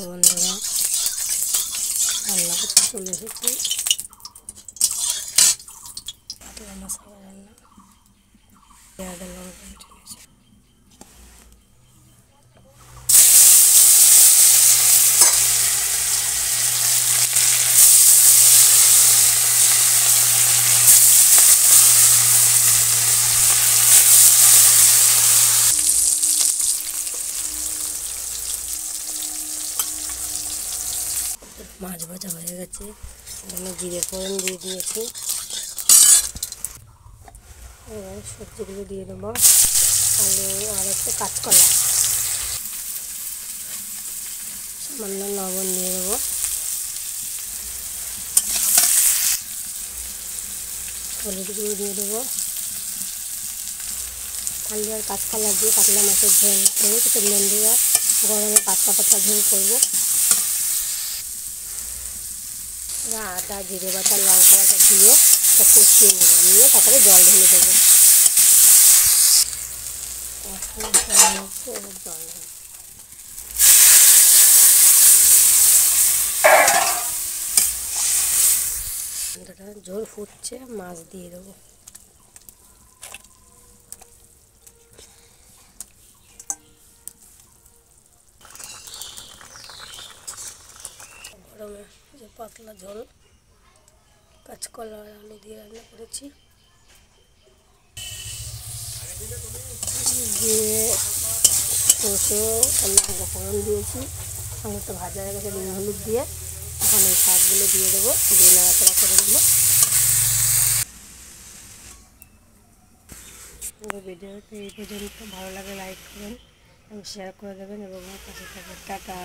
বন্ধুরা, রান্না করতে চলে এসেছি। পাতলা মশলা রান্না, পেঁয়াজ লঙ্কা কেটে নিয়েছি। মাছ ভাজা হয়ে গেছে, এখানে জিরে ফোড়ন দিয়ে দিয়েছি। এবার সবজিগুলো দিয়ে দেবো, আলু আর একটু কাঁচকলা, সামান্য লবণ দিয়ে দেবো, হলুদ গুঁড়ো দিয়ে দেবো। আলু আর কাঁচকলা দিয়ে পাতলা মাছের ঝোল করবো, কিছু বন্ধুরা গরমে পাতলা পাতলা ঝোল করবো। আটা, জিরে বাটা, লঙ্কা বাটা দিয়ে একটা কষিয়ে নেবো, নিয়ে তারপরে জল ঢেলে দেবো। জল ঝোল ফুটছে, মাছ দিয়ে দেবো। গরমে যে পাতলা ঝোল কাঁচকলা আর আলু দিয়ে রান্না করেছি, দিয়ে সরষে লঙ্কা ফোড়ন দিয়েছি। আলুটা ভাজা হয়ে গেছে, নুন হলুদ দিয়ে এখন এই শাকগুলো দিয়ে দেবো, দিয়ে নাড়াচাড়া করে দেবো। ভিডিওতে এই পর্যন্ত, ভালো লাগে লাইক করবেন এবং শেয়ার করে দেবেন এবং পাশে থাকবেন। টাটা।